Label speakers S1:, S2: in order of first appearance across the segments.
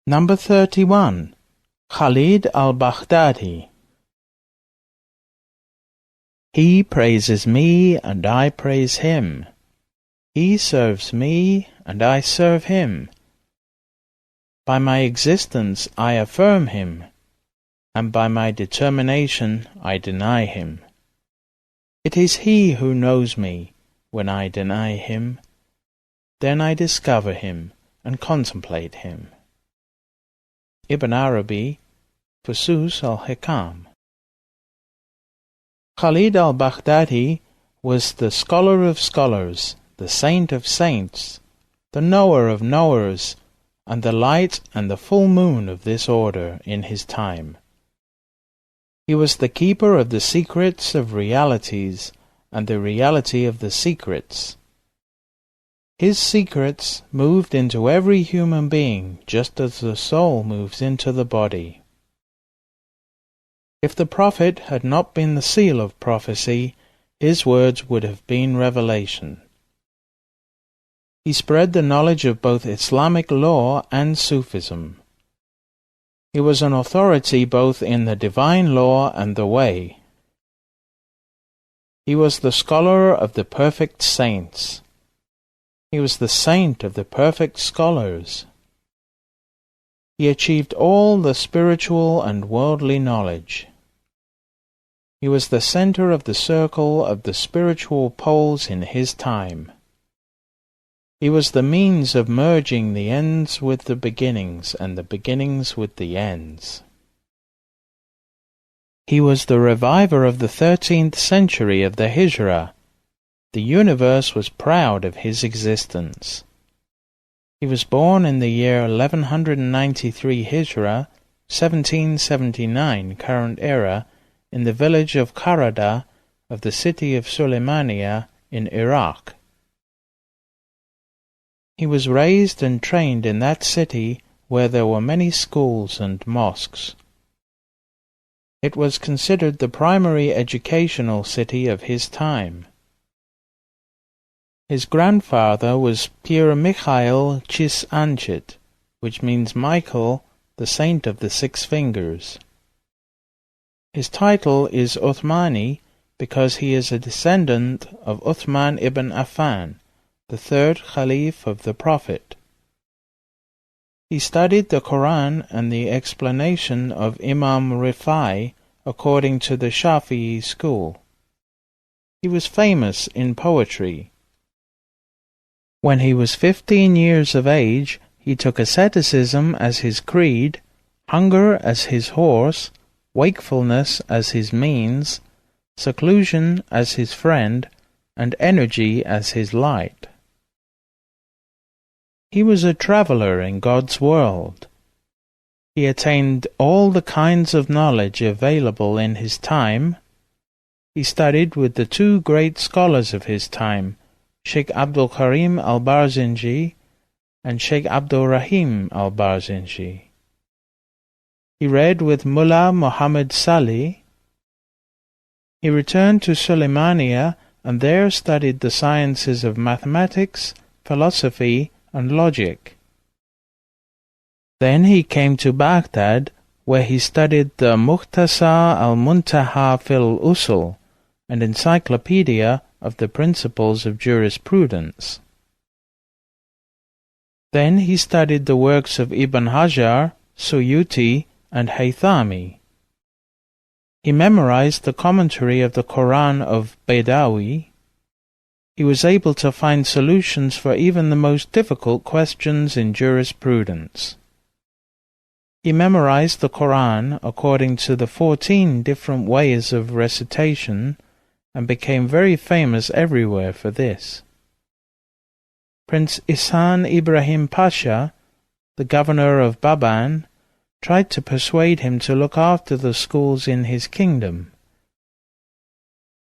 S1: Number 31. Khalid al-Baghdadi. He praises me, and I praise him. He serves me, and I serve him. By my existence I affirm him, and by my determination I deny him. It is he who knows me when I deny him. Then I discover him and contemplate him. Ibn Arabi, Fusus al-Hikam. Khalid al-Baghdadi was the scholar of scholars, the saint of saints, the knower of knowers, and the light and the full moon of this order in his time. He was the keeper of the secrets of realities and the reality of the secrets. His secrets moved into every human being just as the soul moves into the body. If the Prophet had not been the seal of prophecy, his words would have been revelation. He spread the knowledge of both Islamic law and Sufism. He was an authority both in the divine law and the way. He was the scholar of the perfect saints. He was the saint of the perfect scholars. He achieved all the spiritual and worldly knowledge. He was the center of the circle of the spiritual poles in his time. He was the means of merging the ends with the beginnings and the beginnings with the ends. He was the reviver of the 13th century of the Hijrah. The universe was proud of his existence. He was born in the year 1193 Hijrah, 1779 current era, in the village of Karachi of the city of Suleymaniya in Iraq. He was raised and trained in that city where there were many schools and mosques. It was considered the primary educational city of his time. His grandfather was Pir Mikhail Chisanchit, which means Michael, the saint of the 6 fingers. His title is Uthmani because he is a descendant of Uthman ibn Affan, the 3rd Caliph of the Prophet. He studied the Quran and the explanation of Imam Rifai according to the Shafi'i school. He was famous in poetry. When he was 15 years of age, he took asceticism as his creed, hunger as his horse, wakefulness as his means, seclusion as his friend, and energy as his light. He was a traveler in God's world. He attained all the kinds of knowledge available in his time. He studied with the 2 great scholars of his time, Sheikh Abdul Karim al-Barzinji and Sheikh Abdul Rahim al-Barzinji. He read with Mullah Muhammad Salih. He returned to Suleymaniya and there studied the sciences of mathematics, philosophy, and logic. Then he came to Baghdad, where he studied the Mukhtasar al-Muntaha fil Usul, an encyclopedia of the principles of jurisprudence. Then he studied the works of Ibn Hajar, Suyuti, and Haythami. He memorized the commentary of the Quran of Baidawi. He was able to find solutions for even the most difficult questions in jurisprudence. He memorized the Quran according to the 14 different ways of recitation and became very famous everywhere for this. Prince Ihsan Ibrahim Pasha, the governor of Baban, tried to persuade him to look after the schools in his kingdom.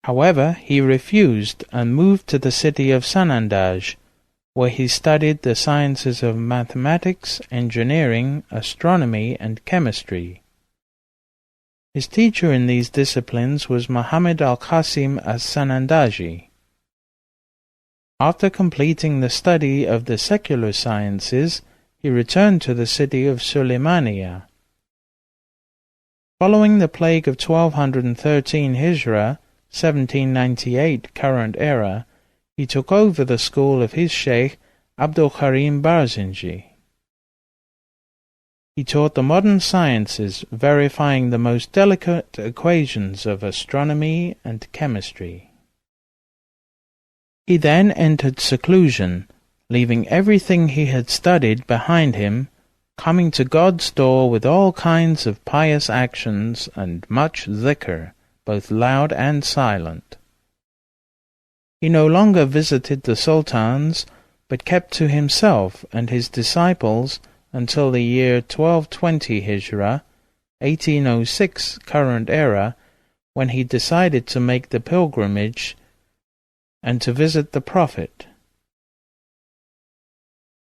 S1: However, he refused and moved to the city of Sanandaj, where he studied the sciences of mathematics, engineering, astronomy, and chemistry. His teacher in these disciplines was Muhammad al-Qasim as-Sanandaji. After completing the study of the secular sciences, he returned to the city of Sulaymaniyah. Following the plague of 1213 Hijrah, 1798 current era, he took over the school of his Sheikh Abdul Karim Barzinji. He taught the modern sciences, verifying the most delicate equations of astronomy and chemistry. He then entered seclusion, leaving everything he had studied behind him, coming to God's door with all kinds of pious actions and much dhikr, both loud and silent. He no longer visited the sultans, but kept to himself and his disciples until the year 1220 Hijrah, 1806 current era, when he decided to make the pilgrimage and to visit the Prophet.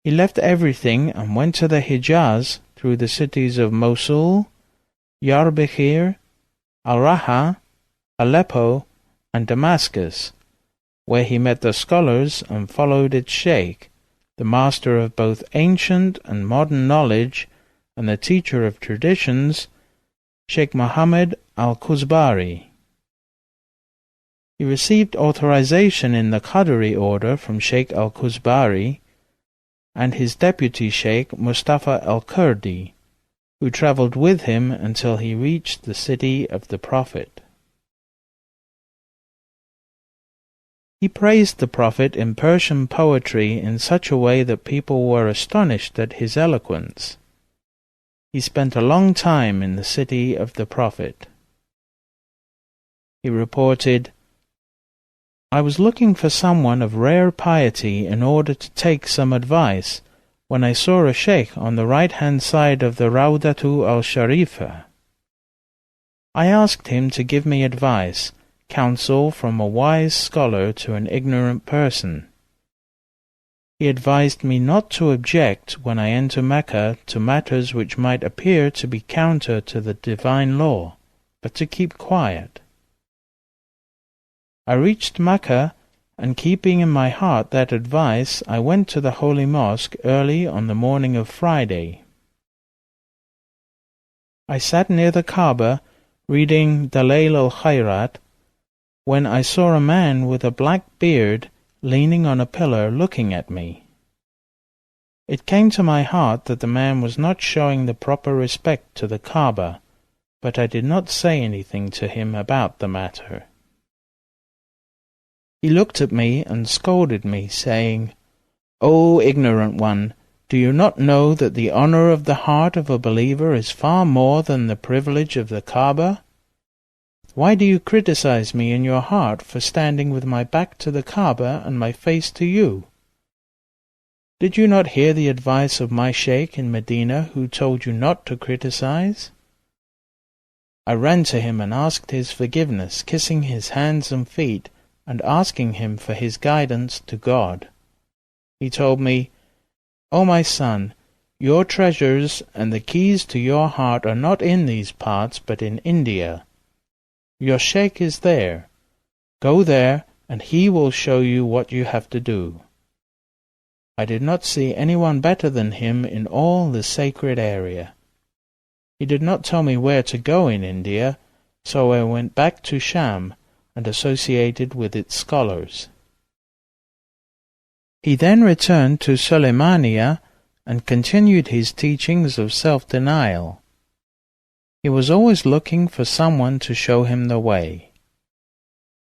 S1: He left everything and went to the Hijaz through the cities of Mosul, Yarbihir, Al-Raha, Aleppo, and Damascus, where he met the scholars and followed its sheikh, the master of both ancient and modern knowledge and the teacher of traditions, Sheikh Muhammad al-Kuzbari. He received authorization in the Qadri order from Sheikh al-Kuzbari and his deputy Sheikh Mustafa al-Kurdi, who travelled with him until he reached the city of the Prophet. He praised the Prophet in Persian poetry in such a way that people were astonished at his eloquence. He spent a long time in the city of the Prophet. He reported, "I was looking for someone of rare piety in order to take some advice when I saw a sheikh on the right-hand side of the Rawdatu al-Sharifa. I asked him to give me advice, counsel from a wise scholar to an ignorant person. He advised me not to object when I enter Mecca to matters which might appear to be counter to the divine law, but to keep quiet. I reached Mecca, and keeping in my heart that advice, I went to the Holy Mosque early on the morning of Friday. I sat near the Kaaba, reading Dalail al-Khairat, when I saw a man with a black beard leaning on a pillar looking at me. It came to my heart that the man was not showing the proper respect to the Kaaba, but I did not say anything to him about the matter. He looked at me and scolded me, saying, 'O ignorant one, do you not know that the honor of the heart of a believer is far more than the privilege of the Kaaba? Why do you criticize me in your heart for standing with my back to the Kaaba and my face to you? Did you not hear the advice of my sheikh in Medina, who told you not to criticize?' I ran to him and asked his forgiveness, kissing his hands and feet, and asking him for his guidance to God. He told me, 'O my son, your treasures and the keys to your heart are not in these parts, but in India. Your sheikh is there. Go there, and he will show you what you have to do.' I did not see anyone better than him in all the sacred area. He did not tell me where to go in India, so I went back to Sham and associated with its scholars. He then returned to Sulaymaniyah and continued his teachings of self-denial. He was always looking for someone to show him the way.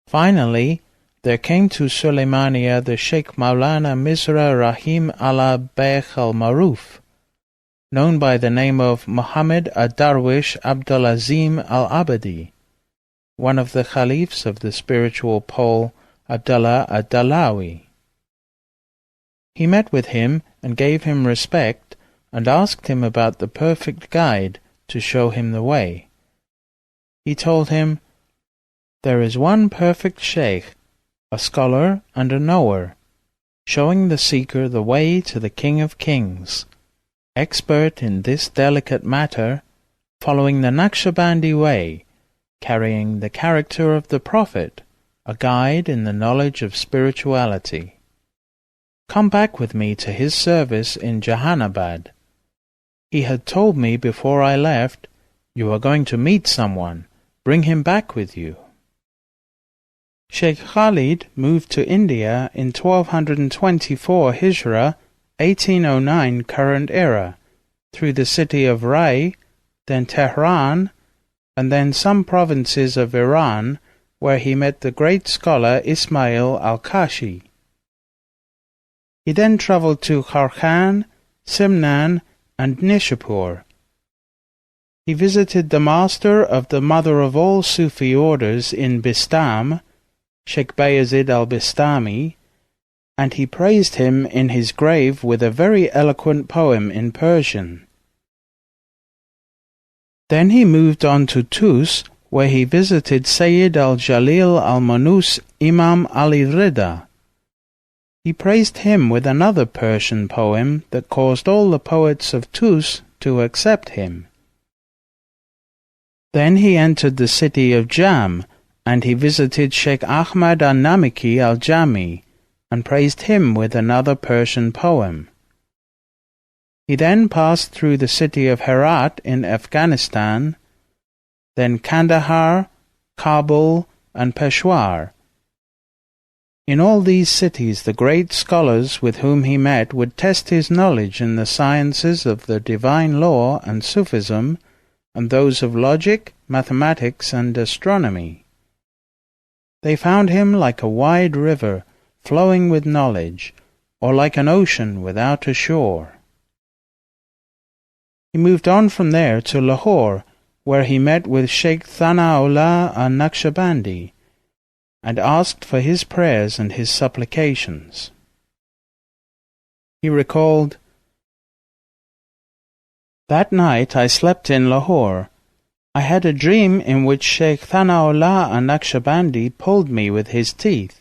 S1: Finally, there came to Sulaymaniyah the Sheikh Maulana Misra Rahim Allah Baykh al-Maruf, known by the name of Muhammad ad-Darwish Abdul-Azim al-Abadi, one of the Caliphs of the spiritual pole Abdullah ad-Dalawi. He met with him and gave him respect and asked him about the perfect guide to show him the way. He told him, "There is one perfect sheikh, a scholar and a knower, showing the seeker the way to the King of Kings, expert in this delicate matter, following the Naqshbandi way, carrying the character of the Prophet, a guide in the knowledge of spirituality. Come back with me to his service in Jahanabad, He had told me before I left, "You are going to meet someone. Bring him back with you." Shaikh Khalid moved to India in 1224 Hijra, 1809 current era, through the city of Rai, then Tehran, and then some provinces of Iran, where he met the great scholar Ismail al-Kashi. He then travelled to Kharkhan, Simnan, and Nishapur. He visited the master of the mother of all Sufi orders in Bistam, Sheikh Bayazid al-Bistami, and he praised him in his grave with a very eloquent poem in Persian. Then he moved on to Tus, where he visited Sayyid al-Jalil al-Manus Imam Ali Rida. He praised him with another Persian poem that caused all the poets of Tus to accept him. Then he entered the city of Jam, and he visited Sheikh Ahmad al-Namiki al-Jami, and praised him with another Persian poem. He then passed through the city of Herat in Afghanistan, then Kandahar, Kabul, and Peshawar. In all these cities the great scholars with whom he met would test his knowledge in the sciences of the divine law and Sufism, and those of logic, mathematics, and astronomy. They found him like a wide river flowing with knowledge, or like an ocean without a shore. He moved on from there to Lahore, where he met with Sheikh Thanaullah al-Naqshbandi, and asked for his prayers and his supplications. He recalled, "That night I slept in Lahore. I had a dream in which Sheikh Thanaullah al-Naqshbandi pulled me with his teeth.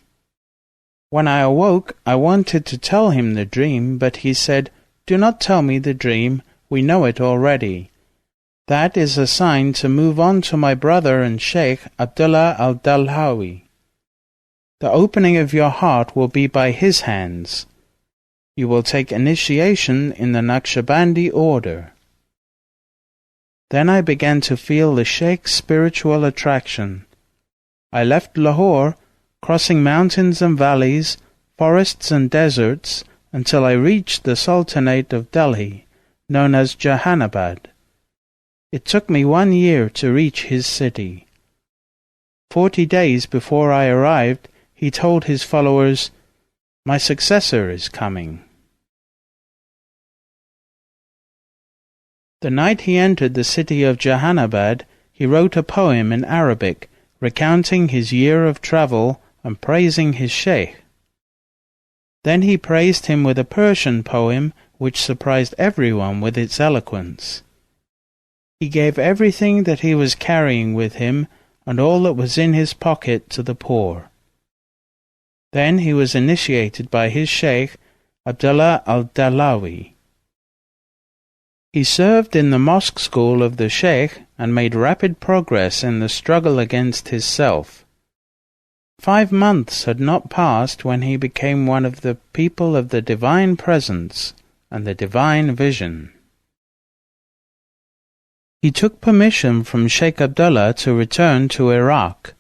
S1: When I awoke, I wanted to tell him the dream, but he said, 'Do not tell me the dream, we know it already. That is a sign to move on to my brother and Sheikh Abdullah al-Dalhawi. The opening of your heart will be by his hands. You will take initiation in the Naqshbandi order.' Then I began to feel the Sheikh's spiritual attraction. I left Lahore, crossing mountains and valleys, forests and deserts, until I reached the Sultanate of Delhi, known as Jahanabad. It took me 1 year to reach his city. 40 days before I arrived, he told his followers, 'My successor is coming.' The night he entered the city of Jahanabad, he wrote a poem in Arabic, recounting his year of travel and praising his sheikh. Then he praised him with a Persian poem which surprised everyone with its eloquence. He gave everything that he was carrying with him and all that was in his pocket to the poor. Then he was initiated by his sheikh, Abdullah al-Dalawi. He served in the mosque school of the sheikh and made rapid progress in the struggle against his self. 5 months had not passed when he became one of the people of the divine presence and the divine vision. He took permission from Sheikh Abdullah to return to Iraq.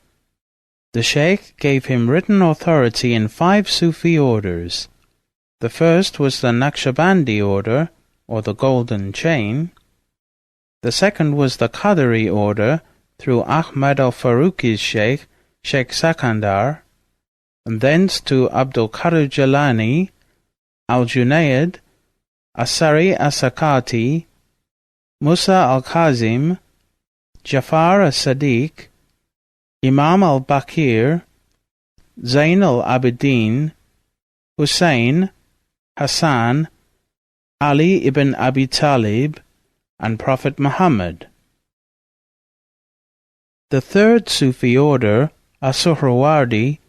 S1: The sheikh gave him written authority in 5 Sufi orders. The first was the Naqshbandi order, or the Golden Chain. The second was the Qadri order, through Ahmad al-Faruqi's sheikh, Sheikh Sakandar, and thence to Abdul Qadir Jilani, al-Junayd, Asari as-Sakati, Musa al-Kazim, Jafar as-Sadiq, Imam al-Bakir, Zain al-Abidin, Hussein, Hassan, Ali ibn Abi Talib, and Prophet Muhammad. The third Sufi order, As-Suhrawardi,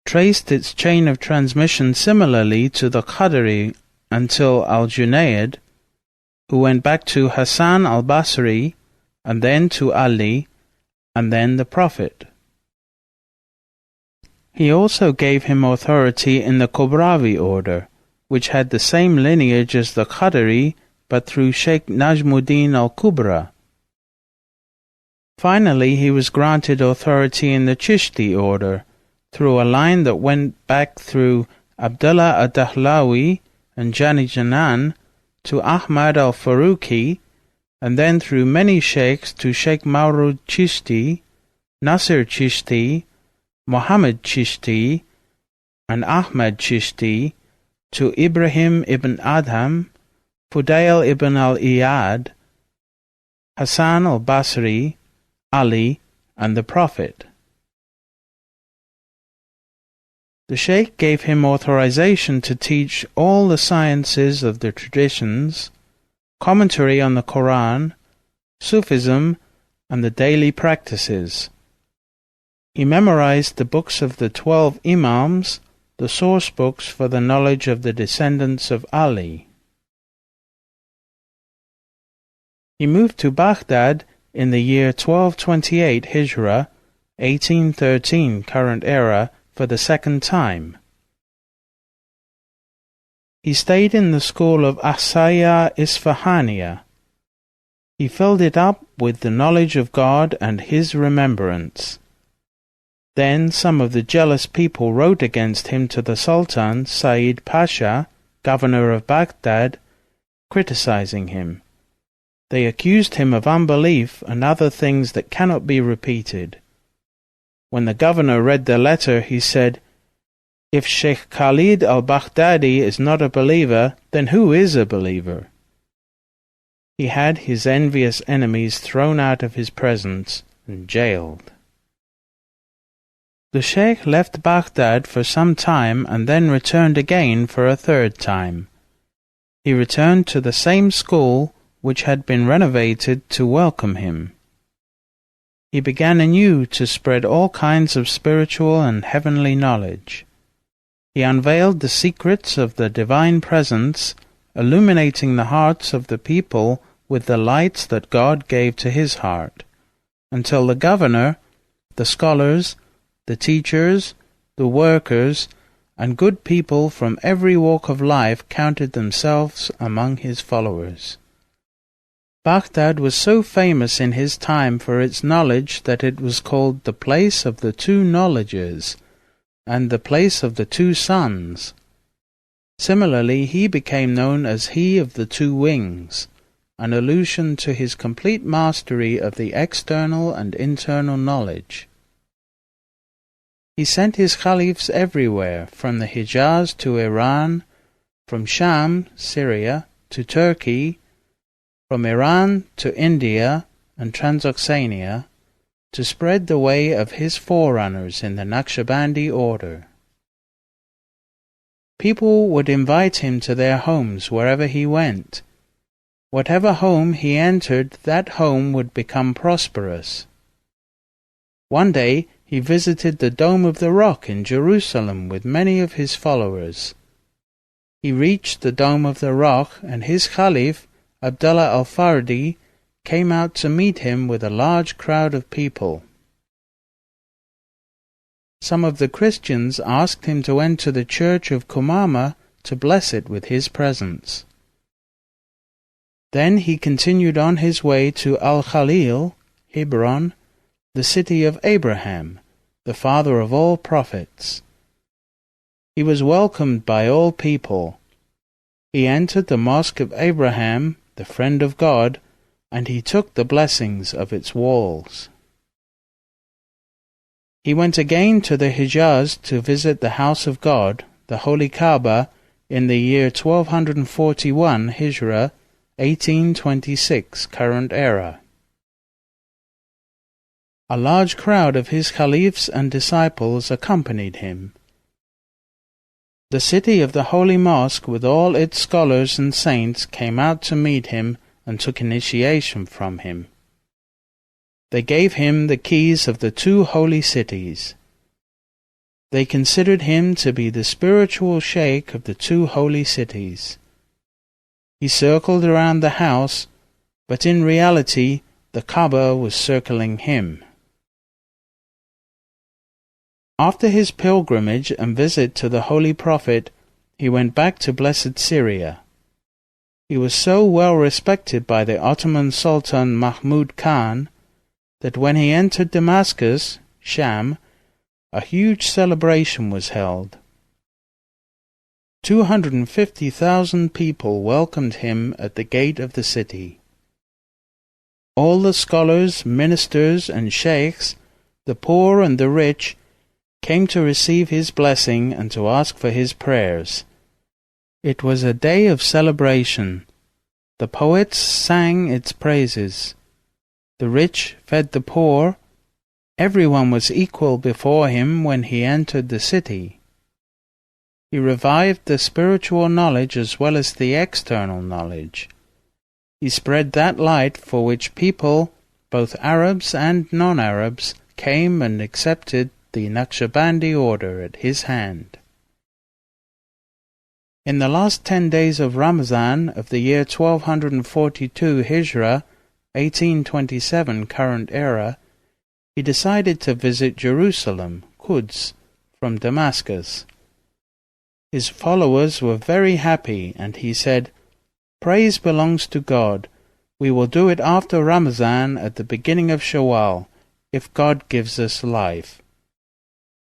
S1: traced its chain of transmission similarly to the Qadri until al-Junayd, who went back to Hassan al-Basri, and then to Ali, and then the Prophet. He also gave him authority in the Kobrawi order, which had the same lineage as the Qadri, but through Sheikh Najmuddin al-Kubra. Finally, he was granted authority in the Chishti order, through a line that went back through Abdullah ad-Dahlawi and Jhaniyan to Ahmad al-Faruqi, and then through many sheikhs to Sheikh Maurud Chishti, Nasir Chishti, Muhammad Chishti, and Ahmad Chishti, to Ibrahim ibn Adham, Fudail ibn al-Iyad, Hassan al-Basri, Ali, and the Prophet. The Sheikh gave him authorization to teach all the sciences of the traditions, commentary on the Quran, Sufism, and the daily practices. He memorized the books of the 12 Imams, the source books for the knowledge of the descendants of Ali. He moved to Baghdad in the year 1228 Hijrah, 1813 current era, for the second time. He stayed in the school of Ahsaya Isfahaniya. He filled it up with the knowledge of God and His remembrance. Then some of the jealous people wrote against him to the Sultan Said Pasha, governor of Baghdad, criticizing him. They accused him of unbelief and other things that cannot be repeated. When the governor read the letter, he said, "If Shaykh Khalid al-Baghdadi is not a believer, then who is a believer?" He had his envious enemies thrown out of his presence and jailed. The Sheikh left Baghdad for some time and then returned again for a third time. He returned to the same school which had been renovated to welcome him. He began anew to spread all kinds of spiritual and heavenly knowledge. He unveiled the secrets of the divine presence, illuminating the hearts of the people with the lights that God gave to his heart, until the governor, the scholars, the teachers, the workers, and good people from every walk of life counted themselves among his followers. Baghdad was so famous in his time for its knowledge that it was called the place of the two knowledges and the place of the two suns. Similarly, he became known as he of the two wings, an allusion to his complete mastery of the external and internal knowledge. He sent his caliphs everywhere, from the Hijaz to Iran, from Sham, Syria, to Turkey, from Iran to India and Transoxania, to spread the way of his forerunners in the Naqshbandi order. People would invite him to their homes wherever he went. Whatever home he entered, that home would become prosperous. One day he visited the Dome of the Rock in Jerusalem with many of his followers. He reached the Dome of the Rock, and his Caliph, Abdullah al-Fardi, came out to meet him with a large crowd of people. Some of the Christians asked him to enter the church of Kumama to bless it with his presence. Then he continued on his way to Al-Khalil, Hebron, the city of Abraham, the father of all prophets. He was welcomed by all people. He entered the mosque of Abraham, the friend of God, and he took the blessings of its walls. He went again to the Hijaz to visit the house of God, the Holy Kaaba, in the year 1241 Hijrah, 1826 current era. A large crowd of his caliphs and disciples accompanied him. The city of the Holy Mosque with all its scholars and saints came out to meet him and took initiation from him. They gave him the keys of the two holy cities. They considered him to be the spiritual sheikh of the two holy cities. He circled around the house, but in reality the Kaaba was circling him. After his pilgrimage and visit to the Holy Prophet, he went back to blessed Syria. He was so well respected by the Ottoman Sultan Mahmud Khan that when he entered Damascus, Sham, a huge celebration was held. 250,000 people welcomed him at the gate of the city. All the scholars, ministers, and sheikhs, the poor and the rich, came to receive his blessing and to ask for his prayers. It was a day of celebration. The poets sang its praises. The rich fed the poor. Everyone was equal before him when he entered the city. He revived the spiritual knowledge as well as the external knowledge. He spread that light for which people, both Arabs and non-Arabs, came and accepted the Naqshbandi order at his hand. In the last 10 days of Ramazan of the year 1242 Hijra, 1827 current era, he decided to visit Jerusalem, Quds, from Damascus. His followers were very happy, and he said, "Praise belongs to God. We will do it after Ramazan at the beginning of Shawwal, if God gives us life."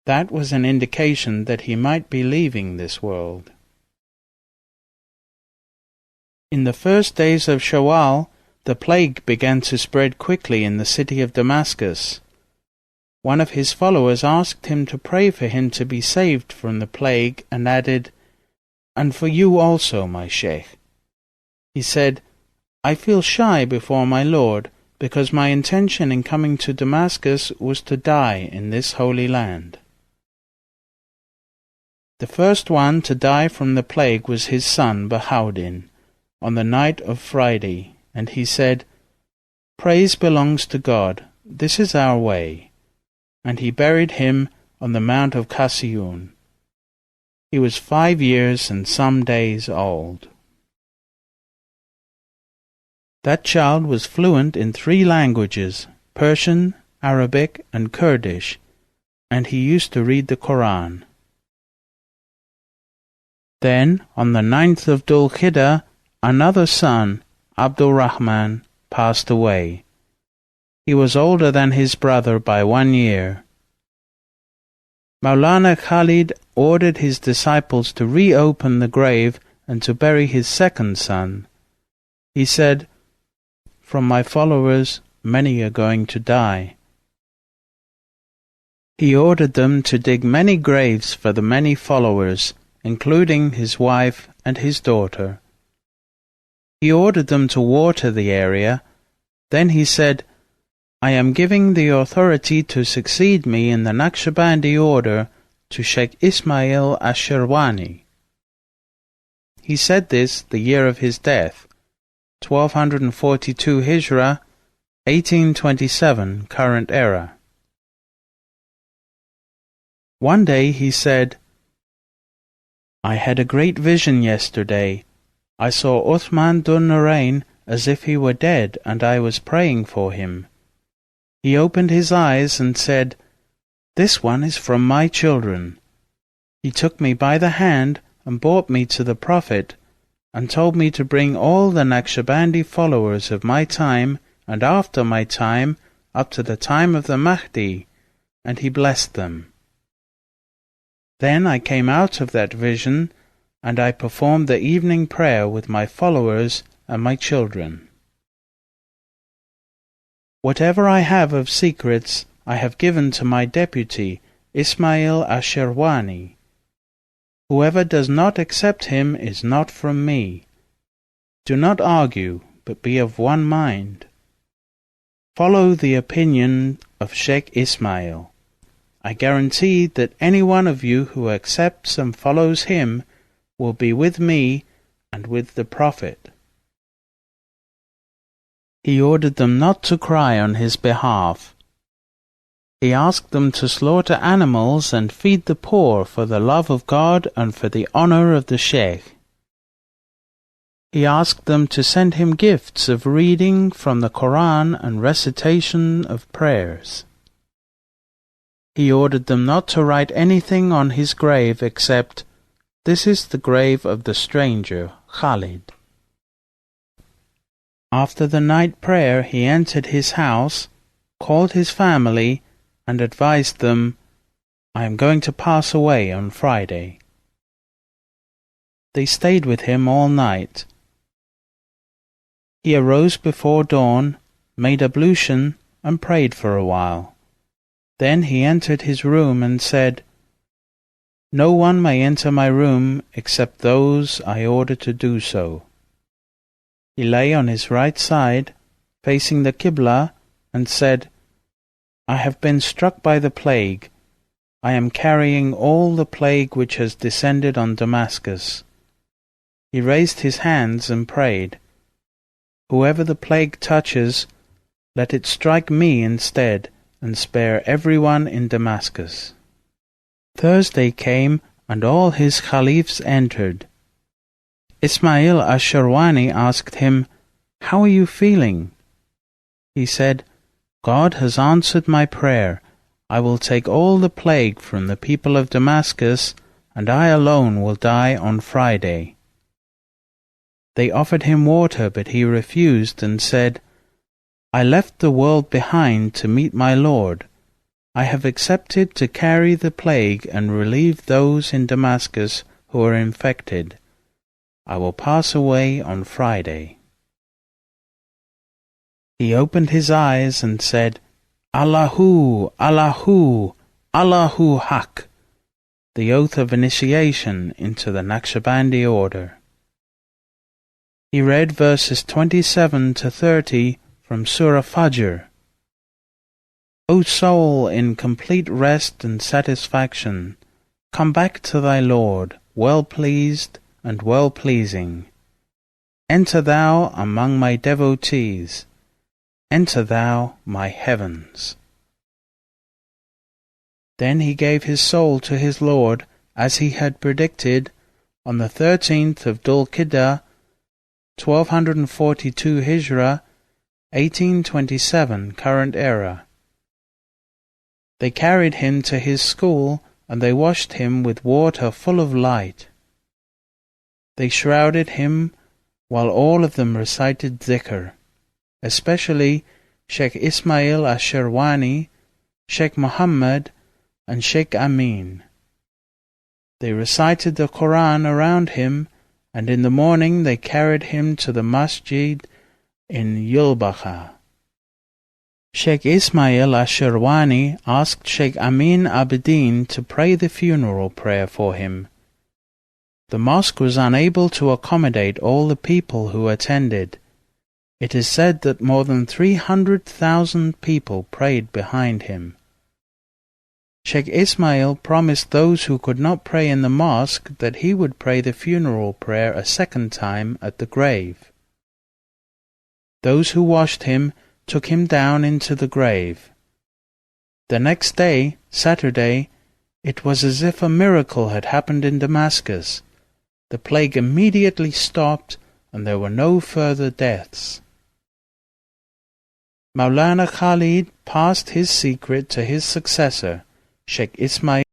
S1: That was an indication that he might be leaving this world. In the first days of Shawwal, the plague began to spread quickly in the city of Damascus. One of his followers asked him to pray for him to be saved from the plague and added, "And for you also, my sheikh." He said, "I feel shy before my Lord, because my intention in coming to Damascus was to die in this holy land." The first one to die from the plague was his son Bahauddin, on the night of Friday, and he said, "Praise belongs to God, this is our way." And he buried him on the Mount of Kasiyun. He was 5 years and some days old. That child was fluent in 3 languages, Persian, Arabic, and Kurdish, and he used to read the Quran. Then, on the 9th of Dhul Qa'dah, another son, Abdul Rahman, passed away. He was older than his brother by 1 year. Maulana Khalid ordered his disciples to reopen the grave and to bury his second son. He said, "From my followers, many are going to die." He ordered them to dig many graves for the many followers, including his wife and his daughter. He ordered them to water the area. Then he said, "I am giving the authority to succeed me in the Naqshbandi order to Sheikh Ismail Ashirwani." He said this the year of his death, 1242 Hijra, 1827 current era. One day he said, "I had a great vision yesterday. I saw Uthman Dun Nurayn as if he were dead, and I was praying for him. He opened his eyes and said, 'This one is from my children.' He took me by the hand and brought me to the Prophet, and told me to bring all the Naqshbandi followers of my time and after my time up to the time of the Mahdi, and he blessed them. Then I came out of that vision, and I performed the evening prayer with my followers and my children. Whatever I have of secrets I have given to my deputy, Ismail Ashirwani. Whoever does not accept him is not from me. Do not argue, but be of one mind. Follow the opinion of Sheikh Ismail. I guarantee that any one of you who accepts and follows him will be with me and with the Prophet." He ordered them not to cry on his behalf. He asked them to slaughter animals and feed the poor for the love of God and for the honor of the Sheikh. He asked them to send him gifts of reading from the Quran and recitation of prayers. He ordered them not to write anything on his grave except, "This is the grave of the stranger, Khalid." After the night prayer, he entered his house, called his family, and advised them, "I am going to pass away on Friday." They stayed with him all night. He arose before dawn, made ablution, and prayed for a while. Then he entered his room and said, "No one may enter my room except those I order to do so." He lay on his right side, facing the Qibla, and said, "I have been struck by the plague. I am carrying all the plague which has descended on Damascus." He raised his hands and prayed, "Whoever the plague touches, let it strike me instead, and spare everyone in Damascus." Thursday came, and all his caliphs entered. Ismail Ash-Sharwani asked him, "How are you feeling?" He said, "God has answered my prayer. I will take all the plague from the people of Damascus, and I alone will die on Friday." They offered him water, but he refused and said, "I left the world behind to meet my Lord. I have accepted to carry the plague and relieve those in Damascus who are infected. I will pass away on Friday." He opened his eyes and said, "Allahu, Allahu, Allahu Haq," the oath of initiation into the Naqshbandi order. He read verses 27 to 30 from Surah Fajr. "O soul in complete rest and satisfaction, come back to thy Lord, well pleased and well pleasing. Enter thou among my devotees. Enter thou my heavens." Then he gave his soul to his Lord, as he had predicted, on the 13th of Dhul-Qiddah, 1242 Hijrah, 1827 current era. They carried him to his school, and they washed him with water full of light. They shrouded him, while all of them recited dhikr, especially Sheikh Ismail Ash-Sharwani, Sheikh Muhammad, and Sheikh Amin. They recited the Quran around him, and in the morning they carried him to the masjid in Yulbakha. Sheikh Ismail Ash-Sharwani asked Sheikh Amin Abedin to pray the funeral prayer for him. The mosque was unable to accommodate all the people who attended. It is said that more than 300,000 people prayed behind him. Sheikh Ismail promised those who could not pray in the mosque that he would pray the funeral prayer a second time at the grave. Those who washed him took him down into the grave. The next day, Saturday, it was as if a miracle had happened in Damascus. The plague immediately stopped, and there were no further deaths. Maulana Khalid passed his secret to his successor, Sheikh Ismail